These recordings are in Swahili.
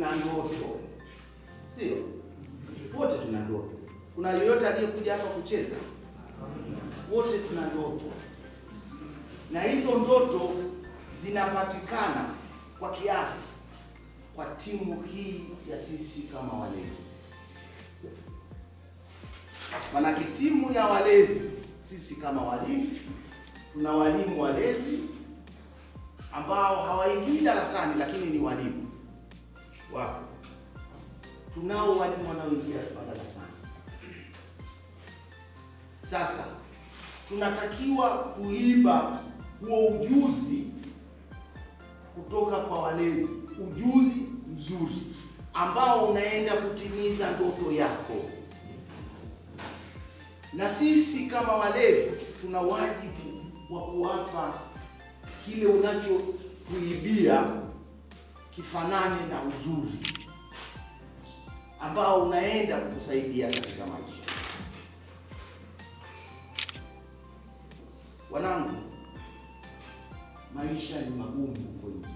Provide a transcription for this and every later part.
tuna ndoto, sio? Wote tuna ndoto. Kuna yoyote aliyekuja hapa kucheza? Wote tuna ndoto, na hizo ndoto zinapatikana kwa kiasi kwa timu hii ya sisi kama walezi. Maana timu ya walezi, sisi kama walimu, tuna walimu walezi ambao hawaingii darasani lakini ni walimu. Wapo. Tunao walimu wanaoingia darasani. Sasa tunatakiwa kuiba huo ujuzi kutoka kwa walezi, ujuzi mzuri ambao unaenda kutimiza ndoto yako. Na sisi kama walezi tuna wajibu wa kuwapa kile unachokuibia kifanane na uzuri ambao unaenda kukusaidia katika maisha. Wanangu, maisha ni magumu huko nje.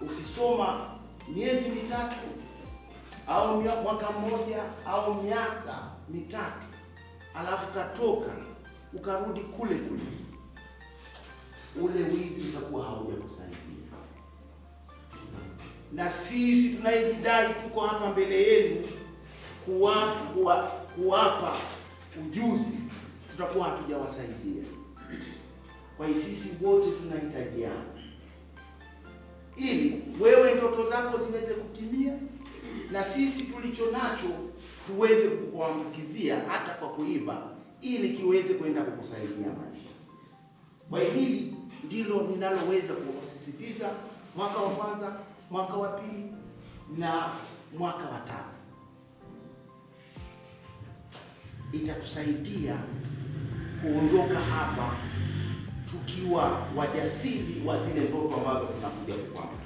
Ukisoma miezi mitatu au mwaka mmoja au miaka mitatu, alafu katoka ukarudi kule kule, ule wizi utakuwa haujakusaidia. Na sisi tunayejidai tuko hapa mbele yenu kuwapa ujuzi, tutakuwa hatujawasaidia. Kwa hiyo sisi wote tunahitajiana ili wewe ndoto zako ziweze kutimia, na sisi tulicho nacho tuweze kukuambukizia hata kwa kuiba, ili kiweze kwenda kukusaidia maisha. Kwa hili ndilo ninaloweza kuwasisitiza mwaka wa kwanza, mwaka wa pili na mwaka wa tatu. Itatusaidia kuondoka hapa tukiwa wajasiri wa zile ndoto ambazo tunakuja kukuambukizia.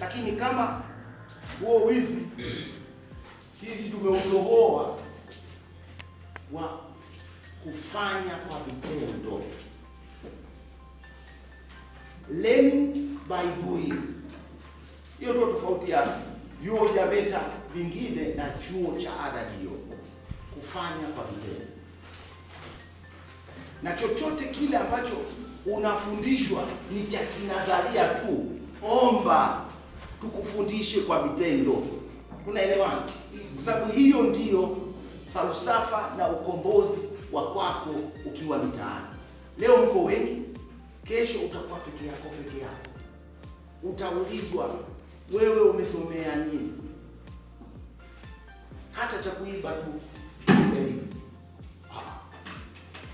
Lakini kama huo wizi sisi tumeutohoa wa kufanya kwa vitendo, learning by doing, hiyo ndio tofauti ya vyuo vya VETA vingine na chuo cha RDO, kufanya kwa vitendo. Na chochote kile ambacho unafundishwa ni cha kinadharia tu, omba tukufundishe kwa vitendo. Unaelewana? Kwa sababu hiyo ndiyo falsafa na ukombozi wa kwako ukiwa mitaani. Leo mko wengi, kesho utakuwa peke yako. Utaulizwa wewe umesomea nini? Hata cha kuiba tu.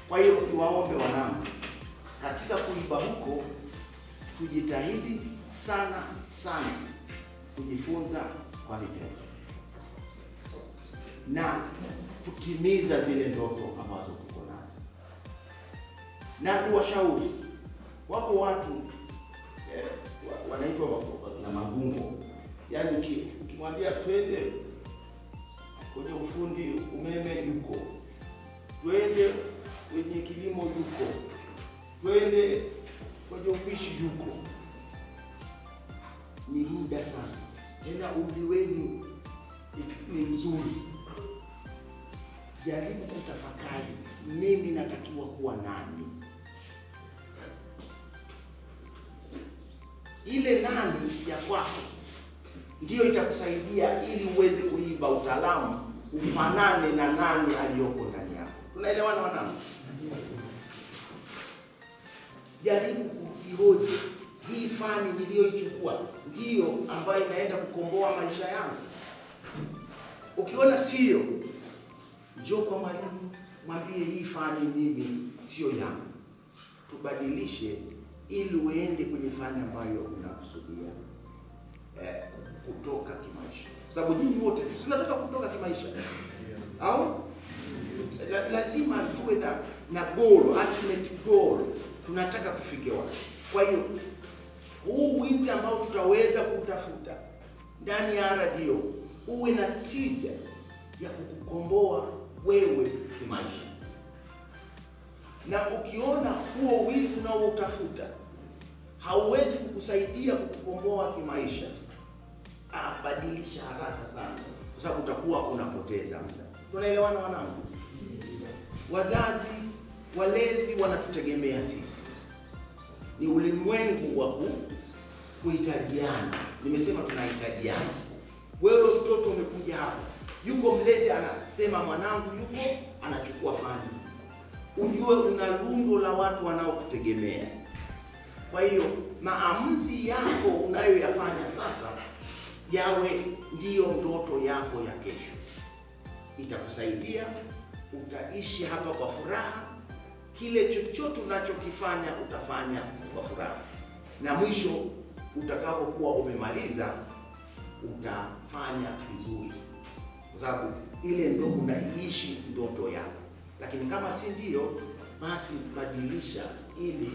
Kwa hiyo niwaombe wanangu, katika kuiba huko tujitahidi sana kujifunza kwa vitendo na kutimiza zile ndoto ambazo tuko nazo. Na tuwashauri, wako watu wanaitwa na magungo, yaani ukimwambia twende kwenye ufundi umeme yuko, twende kwenye kilimo yuko, twende kwenye upishi yuko. Ni muda sasa, tena umri wenu ni mzuri, jaribu kutafakari, mimi natakiwa kuwa nani? Ile nani ya kwako ndiyo itakusaidia ili uweze kuiba utaalamu ufanane na nani aliyoko ndani yako. Tunaelewana wanangu? Jaribu kujihoji, hii fani niliyoichukua ndiyo ambayo inaenda kukomboa maisha yangu? Ukiona sio, njoo kwa mwalimu, mwambie hii fani mimi sio yangu, tubadilishe ili uende kwenye fani ambayo unakusudia kutoka kimaisha. Sababu nyinyi wote tunataka kutoka kimaisha. Au lazima tuwe na goal, ultimate goal. Tunataka kufika wapi? Kwa hiyo huu wizi ambao tutaweza kutafuta ndani ya RDO uwe na tija ya kukukomboa wewe kimaisha. Na ukiona huo wizi unaoutafuta hauwezi kukusaidia kukukomboa kimaisha, badilisha haraka sana, kwa sababu utakuwa unapoteza muda. Tunaelewana wanangu? Wazazi, walezi wanatutegemea sisi. Ni ulimwengu wa kuhitajiana. Nimesema tunahitajiana. Wewe mtoto umekuja hapa, yuko mlezi anasema mwanangu yuko anachukua fani. Ujue una lundo la watu wanaokutegemea. Kwa hiyo maamuzi yako unayoyafanya sasa yawe ndiyo ndoto yako ya kesho. Itakusaidia, utaishi hapa kwa furaha. Kile chochote unachokifanya utafanya kwa furaha. Na mwisho utakapokuwa umemaliza utafanya vizuri. Kwa sababu ile ndio unaishi ndoto yako. Lakini kama si ndio, basi badilisha ili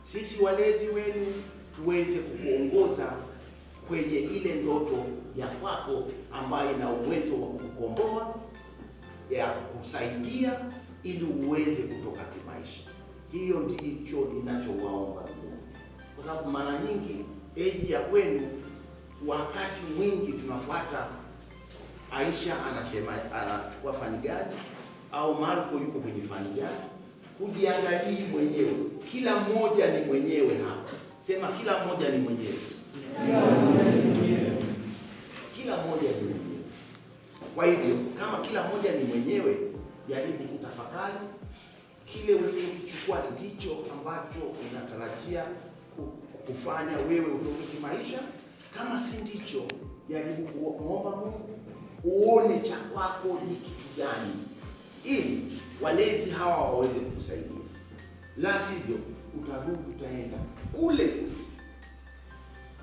sisi walezi wenu tuweze kukuongoza kwenye ile ndoto ya kwako ambayo ina uwezo wa kukukomboa, ya kusaidia ili uweze kutoka kimaisha. Hiyo ndicho ninachowaomba. Kwa sababu mara nyingi eji ya kwenu, wakati mwingi tunafuata Aisha anasema anachukua fani gani au Marko yuko kwenye fani gani. Kujiangalia mwenyewe. Kila mmoja ni mwenyewe hapa. Sema kila mmoja ni mwenyewe. Kila mmoja ni mwenyewe. Kwa hivyo kama kila mmoja ni mwenyewe, jaribu kutafakari kile ulichokichukua ndicho ambacho unatarajia kufanya wewe utoke kimaisha. Kama si ndicho, jaribu kuomba Mungu uone cha kwako ni kitu gani, ili walezi hawa waweze kukusaidia. La sivyo utarudi utaenda kule.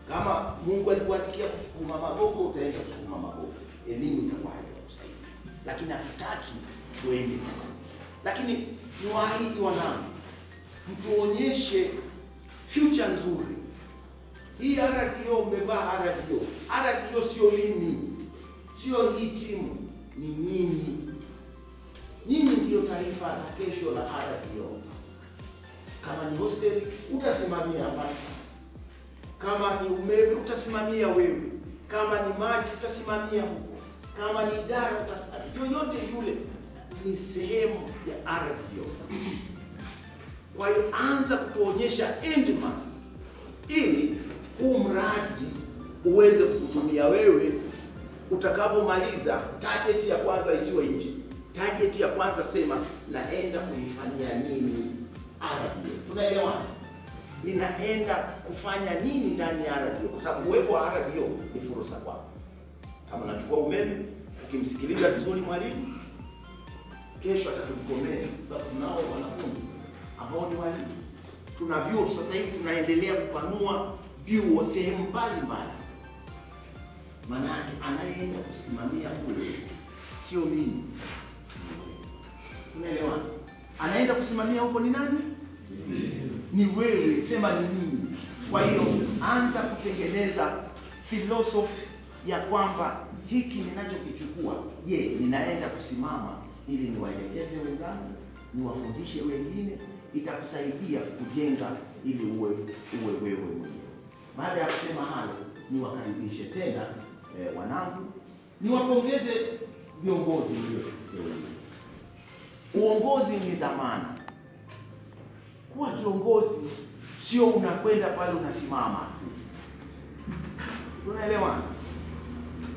Kama Mungu alikuandikia kusukuma magogo, utaenda kusukuma magogo. Elimu itakuwa haitakusaidia. Lakini hatutaki tuende. Lakini niwaahidi wanangu, mtuonyeshe future nzuri. Hii RDO umevaa RDO. RDO sio mimi. Sio hii timu, ni nyinyi. Nyinyi ndiyo taifa la kesho la RDO. Kama ni hostel, utasimamia maji. Kama ni umeme, utasimamia wewe. Kama ni maji, utasimamia huko. Kama ni idara, utasimamia. Yoyote yule ni sehemu ya RDO. Kwa hiyo anza kutuonyesha endmas, ili huu mradi uweze kutumia wewe. Utakapomaliza, target ya kwanza isiwe nje. Target ya kwanza sema naenda kuifanyia nini RDO. Tunaelewana? Ninaenda kufanya nini ndani ya RDO, kwa sababu uwepo wa RDO ni fursa kwako. Kama unachukua umeme, ukimsikiliza vizuri mwalimu, kesho atatukomea, sababu tunao wanafunzi ambao ni walimu. Tuna vyuo sasa hivi tunaendelea kupanua vyuo sehemu mbalimbali. Maana anayeenda kusimamia kule sio mimi. Unaelewana? Anaenda kusimamia huko ni nani? Ni wewe, sema ni mimi. Kwa hiyo anza kutengeneza philosophy ya kwamba hiki ninachokichukua, je, ninaenda kusimama ili niwaelekeze wenzangu, niwafundishe wengine. Itakusaidia kujenga ili uwe wewe mwenyewe. Baada ya kusema hayo, niwakaribishe tena wanangu, niwapongeze viongozi mlioteua. Uongozi ni dhamana. Kuwa kiongozi sio unakwenda pale unasimama tu. Tunaelewana?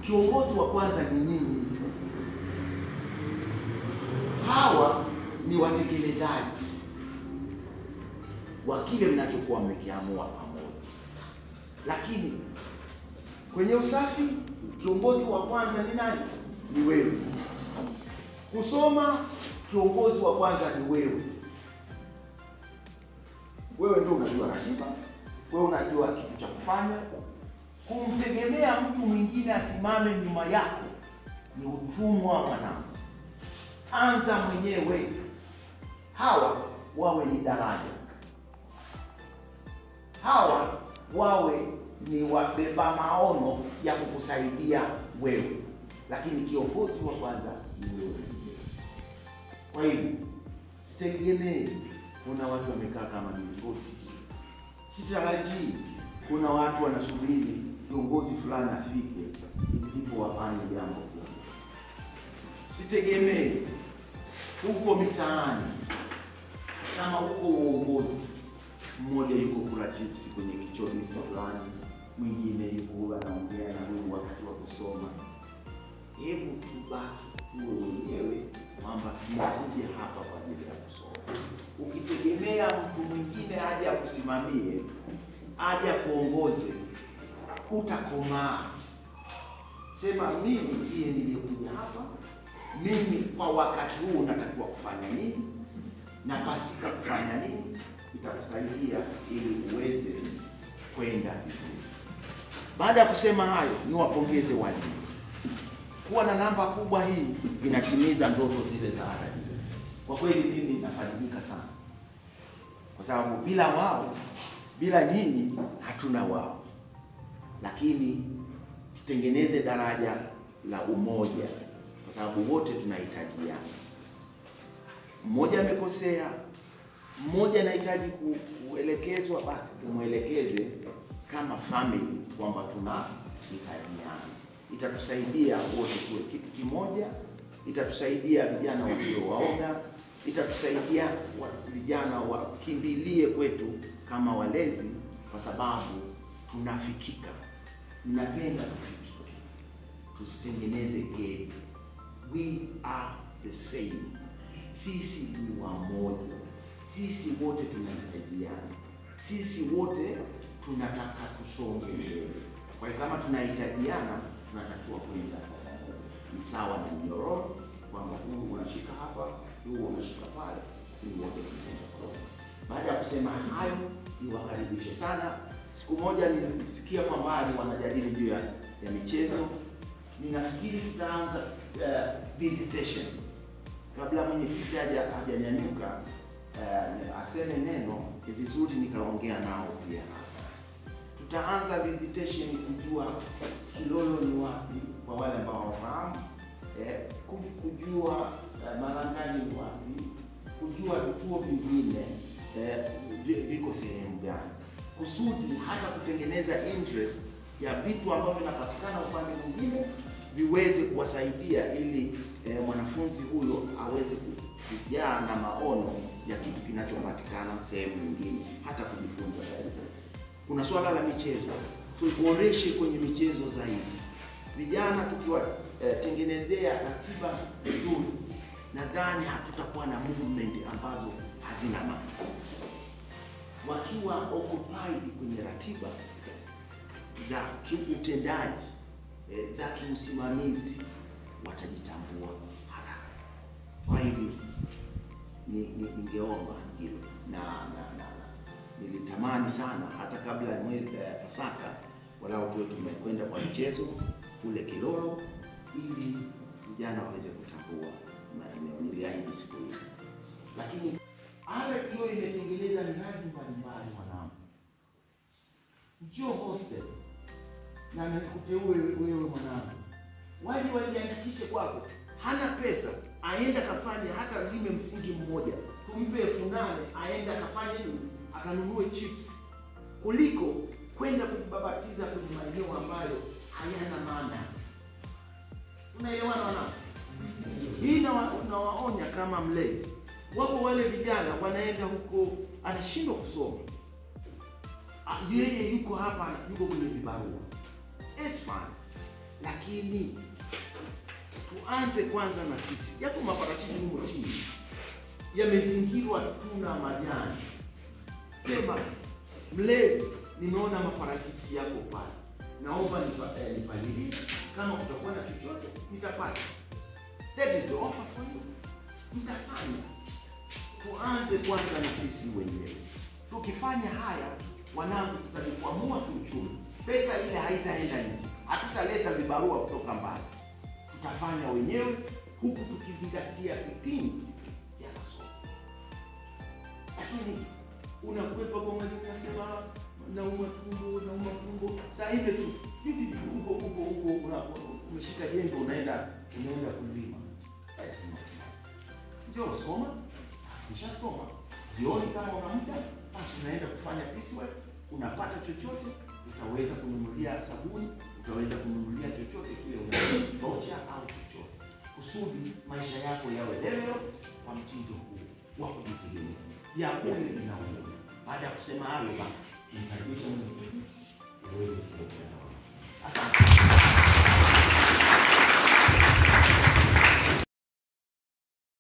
Kiongozi wa kwanza ni nyinyi. Hawa ni watekelezaji wa kile mnachokuwa mmekiamua pamoja. Lakini kwenye usafi, kiongozi wa kwanza ni nani? Ni wewe. Kusoma, kiongozi wa kwanza ni wewe. Wewe ndio unajua ratiba, wewe unajua kitu cha kufanya. Kumtegemea mtu mwingine asimame nyuma yako ni utumwa mwanangu. Anza mwenyewe. Hawa wawe ni daraja. Hawa wawe ni wabeba maono ya kukusaidia wewe. Lakini kiongozi wa kwanza ni wewe. Kwa hiyo, sitegemee kuna watu wamekaa kama milingoti. Sitarajii kuna watu wanasubiri kiongozi fulani afike ndipo wafanye jambo fulani. Sitegemei huko mitaani kama huko uongozi, mmoja yuko kula chips kwenye kichobisi fulani, mwingine yuko anaongea na huyu wakati wa kusoma. Hebu tubaki tuwe wenyewe kwamba tunakuja hapa kwa ajili ya kusoma. Ukitegemea mtu mwingine aje akusimamie, aje akuongoze, utakomaa. Sema mimi ndiye niliyekuja hapa, mimi kwa wakati huu natakiwa kufanya nini na pasika kufanya nini, itakusaidia ili uweze kwenda vizuri. Baada ya kusema hayo, niwapongeze walimu. Kuwa na namba kubwa hii inatimiza ndoto zile za ada. Kwa kweli mimi nafarijika sana, kwa sababu bila wao, bila nyinyi hatuna wao. Lakini tutengeneze daraja la umoja, kwa sababu wote tunahitajiana. Mmoja amekosea, mmoja anahitaji kuelekezwa, basi tumuelekeze kama family kwamba tunahitajiana. Itatusaidia wote tuwe kitu kimoja, itatusaidia vijana wasio waoga, itatusaidia vijana wakimbilie kwetu kama walezi, kwa sababu tunafikika. Ninapenda kufikika, tusitengeneze gap. We are the same. Sisi ni wamoja, sisi wote tunahitajiana, sisi wote tunataka tusonge mbele. Kwa hiyo kama tunahitajiana, tunatakiwa kwenda pamoja. Ni sawa na mnyororo kwamba huyu unashika hapa, huyu unashika pale, ili wote tunaenda pamoja. Baada ya kusema hayo, niwakaribishe sana. Siku moja nilisikia kwa mbali wanajadili juu ya michezo. Ninafikiri tutaanza visitation. Kabla mwenyekiti hajanyanyuka aseme neno, ni vizuri nikaongea nao pia hapa. Tutaanza visitation kujua Kilolo ni wapi kwa wale ambao hawafahamu, kujua Marangani ni wapi, kujua vituo vingine viko sehemu gani, kusudi hata kutengeneza interest ya vitu ambavyo vinapatikana upande mwingine viweze kuwasaidia, ili mwanafunzi huyo aweze kujaa na maono ya kitu kinachopatikana sehemu nyingine, hata kujifunza zaidi. Kuna swala la michezo, tuboreshe kwenye michezo zaidi. Vijana tukiwatengenezea ratiba nzuri, nadhani hatutakuwa na movement ambazo hazina maana. Wakiwa occupied kwenye ratiba za kiutendaji, za kiusimamizi, watajitambua haraka. Kwa hivyo ningeomba hilo na nilitamani sana hata kabla ya mwezi Pasaka walau tuwe tumekwenda kwa michezo kule Kilolo, ili vijana waweze kutambua maeneo. Niliahidi siku hiyo. Lakini hiyo imetengeneza miradi mbalimbali. Mwanangu, njoo hostel na nikuteue wewe mwanangu, waje wajiandikishe kwako. Hana pesa, aenda kafanye hata lime msingi mmoja, tumpe 8,000 aenda kafanye nini, akanunue chips, kuliko kwenda kujibabatiza kwenye maeneo ambayo hayana maana. Unaelewana wanangu? Hii nawaonya kama mlezi. Wako wale vijana wanaenda huko, anashindwa kusoma, yeye yuko hapa, yuko kwenye vibarua. It's fine. Lakini tuanze kwanza na sisi. Yako maparachichi huko chini yamezingirwa tuna majani. Sema, mlezi, nimeona maparachichi yako pale, naomba nipalilie, kama kutakuwa na chochote nitapata. That is the offer for you. Mtafanya. Tuanze kwanza na sisi wenyewe. Tukifanya haya, wanangu, tutajikwamua kiuchumi. Pesa ile haitaenda nje, hatutaleta vibarua kutoka mbali. Tutafanya wenyewe, huku tukizingatia vipindi vya masomo. Lakini unakwepa kwa mwalimu, unasema nauma tumbo, saa ile tu hivi huko umeshika jembe unaenda kulima. Njoo soma, ukishasoma jioni kama una muda, basi unaenda kufanya piecework, unapata chochote, utaweza kununulia sabuni, utaweza kununulia chochote kile, unatocha au chochote, kusudi maisha yako yawe level kwa mtindo huu wa kujitegemea. Yakule linaona. Baada ya kusema hayo basi, nikaribisha mwenye uweze kuendelea.